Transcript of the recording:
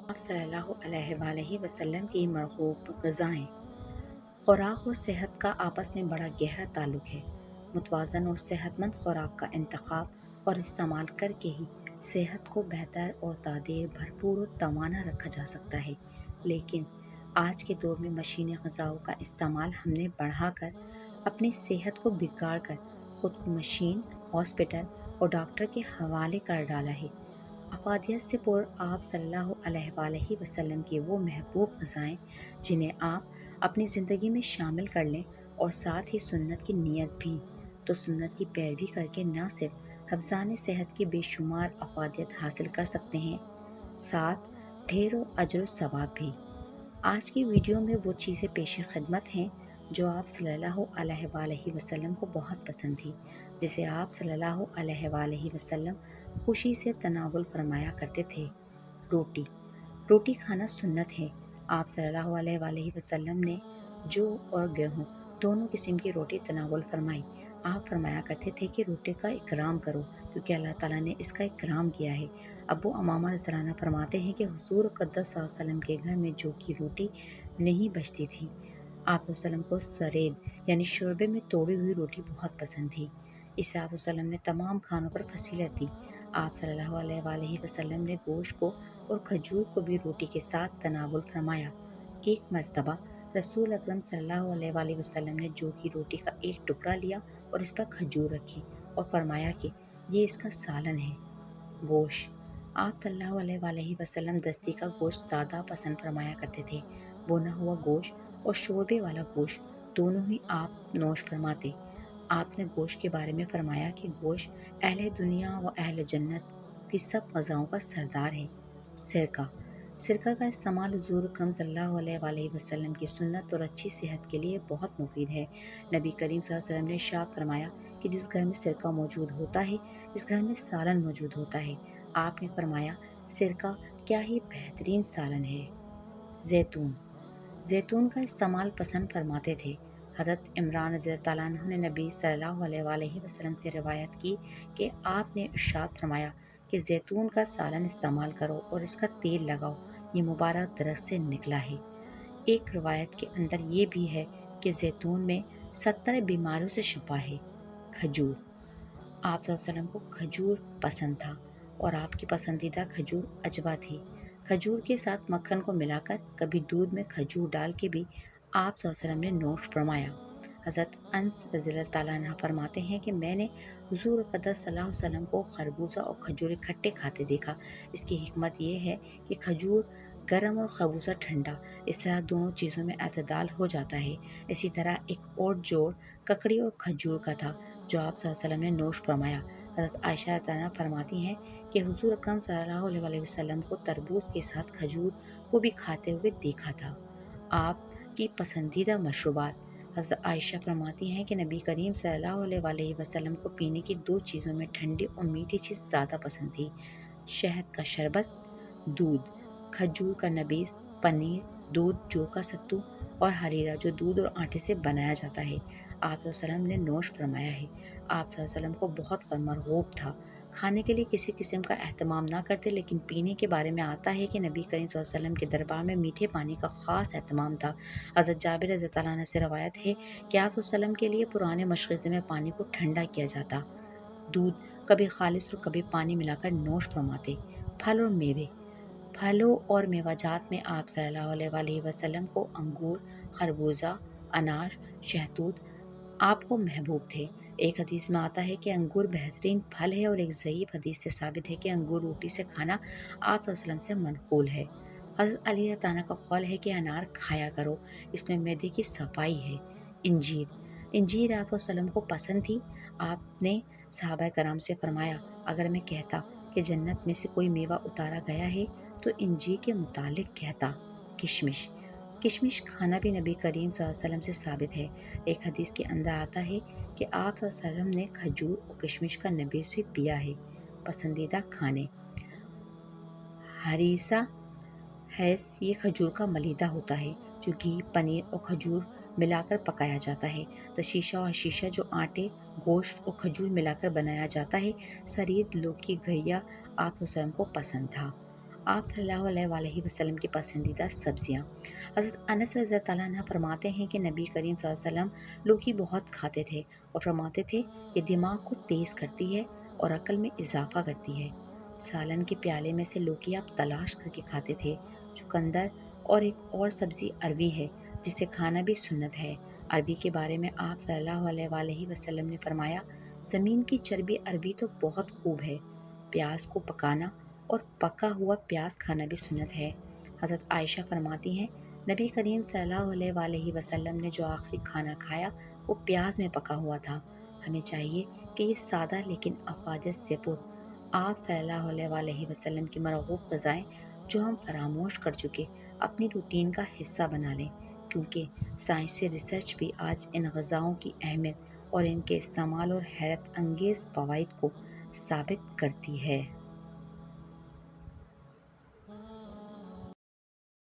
آپ صلی اللہ علیہ وآلہ وسلم کی مرغوب غذائیں۔ خوراک اور صحت کا آپس میں بڑا گہرا تعلق ہے۔ متوازن اور صحت مند خوراک کا انتخاب اور استعمال کر کے ہی صحت کو بہتر اور تعدیر بھرپور و توانا رکھا جا سکتا ہے، لیکن آج کے دور میں مشینی غذاؤں کا استعمال ہم نے بڑھا کر اپنی صحت کو بگاڑ کر خود کو مشین، ہاسپٹل اور ڈاکٹر کے حوالے کر ڈالا ہے۔ افادیت سے پر آپ صلی اللہ علیہ وآلہ وسلم کی وہ محبوب غذائیں جنہیں آپ اپنی زندگی میں شامل کر لیں اور ساتھ ہی سنت کی نیت بھی، تو سنت کی پیروی کر کے نہ صرف حفظان صحت کی بے شمار افادیت حاصل کر سکتے ہیں، ساتھ ڈھیر و اجر و ثواب بھی۔ آج کی ویڈیو میں وہ چیزیں پیش خدمت ہیں جو آپ صلی اللہ علیہ وآلہ وسلم کو بہت پسند تھی، جسے آپ صلی اللہ علیہ وآلہ وسلم خوشی سے تناول فرمایا کرتے تھے۔ روٹی روٹی کھانا سنت ہے۔ آپ صلی اللہ علیہ وآلہ وسلم نے جو اور گیہوں دونوں قسم کی روٹی تناول فرمائی۔ آپ فرمایا کرتے تھے کہ روٹی کا اکرام کرو کیونکہ اللہ تعالیٰ نے اس کا اکرام کیا ہے۔ ابو امامہ رضی اللہ عنہ فرماتے ہیں کہ حضور اقدس صلی اللہ علیہ وسلم کے گھر میں جو کی روٹی نہیں بچتی تھی، آپ علیہ وسلم کو سرید یعنی شوربے میں توڑی ہوئی روٹی بہت پسند تھی۔ اسے آپ علیہ وسلم نے تمام کھانوں پر فضیلت دی۔ آپ صلی اللہ علیہ وآلہ وسلم نے گوشت کو اور کھجور کو بھی روٹی کے ساتھ تناول فرمایا۔ ایک مرتبہ رسول اکرم صلی اللہ علیہ وآلہ وسلم نے جو کی روٹی کا ایک ٹکڑا لیا اور اس پر کھجور رکھی اور فرمایا کہ یہ اس کا سالن ہے۔ گوشت آپ صلی اللہ علیہ وآلہ وسلم دستی کا گوشت زیادہ پسند فرمایا کرتے تھے۔ بھنا ہوا گوشت اور شوربے والا گوشت دونوں ہی آپ نوش فرماتے۔ آپ نے گوشت کے بارے میں فرمایا کہ گوشت اہل دنیا و اہل جنت کی سب غذاؤں کا سردار ہے۔ سرکہ کا استعمال حضور اکرم صلی اللہ علیہ وآلہ وسلم کی سنت اور اچھی صحت کے لیے بہت مفید ہے۔ نبی کریم صلی اللہ علیہ وسلم نے ارشاد فرمایا کہ جس گھر میں سرکہ موجود ہوتا ہے اس گھر میں سالن موجود ہوتا ہے۔ آپ نے فرمایا سرکہ کیا ہی بہترین سالن ہے۔ زیتون کا استعمال پسند فرماتے تھے۔ حضرت عمران رضی اللہ عنہ نے نبی صلی اللہ علیہ وآلہ وسلم سے روایت کی کہ آپ نے ارشاد فرمایا کہ زیتون کا سالن استعمال کرو اور اس کا تیل لگاؤ، یہ مبارک درخت سے نکلا ہے۔ ایک روایت کے اندر یہ بھی ہے کہ زیتون میں 70 بیماریوں سے شفا ہے۔ کھجور آپ صلی اللہ علیہ وسلم کو کھجور پسند تھا اور آپ کی پسندیدہ کھجور عجوا تھی۔ کھجور کے ساتھ مکھن کو ملا کر کبھی دودھ میں کھجور ڈال کے بھی آپ صلی اللہ علیہ وسلم نے نوش فرمایا۔ حضرت انس رضی اللہ تعالیٰ عنہ فرماتے ہیں کہ میں نے حضور اقدس صلی اللہ علیہ وسلم کو خربوزہ اور کھجور اکٹھے کھاتے دیکھا۔ اس کی حکمت یہ ہے کہ کھجور گرم اور خربوزہ ٹھنڈا، اس طرح دونوں چیزوں میں اعتدال ہو جاتا ہے۔ اسی طرح ایک اور جوڑ ککڑی اور کھجور کا تھا جو آپ صلی اللہ علیہ وسلم نے نوش فرمایا۔ حضرت عائشہ رضی اللہ عنہا فرماتی ہیں کہ حضور اکرم صلی اللہ علیہ وآلہ وسلم کو تربوز کے ساتھ کھجور کو بھی کھاتے ہوئے دیکھا تھا۔ آپ کی پسندیدہ مشروبات حضرت عائشہ فرماتی ہیں کہ نبی کریم صلی اللہ علیہ وآلہ وسلم کو پینے کی دو چیزوں میں ٹھنڈی اور میٹھی چیز زیادہ پسند تھی، شہد کا شربت، دودھ، کھجور کا نبیذ، پنیر، دودھ جو کا ستو اور حریرہ جو دودھ اور آٹے سے بنایا جاتا ہے۔ آپ صلی اللہ علیہ وسلم نے نوش فرمایا ہے۔ آپ صلی اللہ علیہ وسلم کو بہت مرغوب تھا۔ کھانے کے لیے کسی قسم کا اہتمام نہ کرتے، لیکن پینے کے بارے میں آتا ہے کہ نبی کریم صلی اللہ علیہ وسلم کے دربار میں میٹھے پانی کا خاص اہتمام تھا۔ حضرت جابر رضی اللہ عنہ سے روایت ہے کہ آپ صلی اللہ علیہ وسلم کے لیے پرانے مشغزے میں پانی کو ٹھنڈا کیا جاتا۔ دودھ کبھی خالص اور کبھی پانی ملا کر نوش فرماتے۔ پھل اور میوے پھلوں اور میوہ جات میں آپ صلی اللہ علیہ وآلہ وسلم کو انگور، خربوزہ، انار، شہتوت آپ کو محبوب تھے۔ ایک حدیث میں آتا ہے کہ انگور بہترین پھل ہے اور ایک ضعیف حدیث سے ثابت ہے کہ انگور روٹی سے کھانا آپ صلی اللہ علیہ وسلم سے منقول ہے۔ حضرت علی رضی اللہ عنہ کا قول ہے کہ انار کھایا کرو، اس میں معدے کی صفائی ہے۔ انجیر آپ صلی اللہ علیہ وسلم کو پسند تھی۔ آپ نے صحابہ کرام سے فرمایا اگر میں کہتا کہ جنت میں سے کوئی میوہ اتارا گیا ہے تو انجیر کے متعلق کہتا۔ کشمش کھانا بھی نبی کریم صلی اللہ علیہ وسلم سے ثابت ہے۔ ایک حدیث کے اندر آتا ہے کہ آپ صلی اللہ علیہ وسلم نے کھجور اور کشمش کا نبیذ بھی پیا ہے۔ پسندیدہ کھانے ہریسہ یہ کھجور کا ملیدہ ہوتا ہے جو گھی، پنیر اور کھجور ملا کر پکایا جاتا ہے۔ تشیشہ اور حشیشہ جو آٹے، گوشت اور کھجور ملا کر بنایا جاتا ہے۔ سرید، لوکی، گھیا آپ علیہ وسلم کو پسند تھا۔ آپ صلی اللہ علیہ وسلم کی پسندیدہ سبزیاں۔ حضرت انس رضی اللہ عنہ فرماتے ہیں کہ نبی کریم صلی اللہ علیہ وسلم لوکی بہت کھاتے تھے اور فرماتے تھے یہ دماغ کو تیز کرتی ہے اور عقل میں اضافہ کرتی ہے۔ سالن کے پیالے میں سے لوکی آپ تلاش کر کے کھاتے تھے۔ چقندر اور ایک اور سبزی اروی ہے جسے کھانا بھی سنت ہے۔ عربی کے بارے میں آپ صلی اللہ علیہ وسلم نے فرمایا زمین کی چربی عربی تو بہت خوب ہے، پیاز کو پکانا اور پکا ہوا پیاز کھانا بھی سنت ہے۔ حضرت عائشہ فرماتی ہیں نبی کریم صلی اللہ علیہ وسلم نے جو آخری کھانا کھایا وہ پیاز میں پکا ہوا تھا۔ ہمیں چاہیے کہ یہ سادہ لیکن افادیت سے پر آپ صلی اللہ علیہ وسلم کی مرغوب غذائیں جو ہم فراموش کر چکے اپنی روٹین کا حصہ بنا لیں، کیونکہ سائنسی ریسرچ بھی آج ان غذاؤں کی اہمیت اور ان کے استعمال اور حیرت انگیز فوائد کو ثابت کرتی ہے۔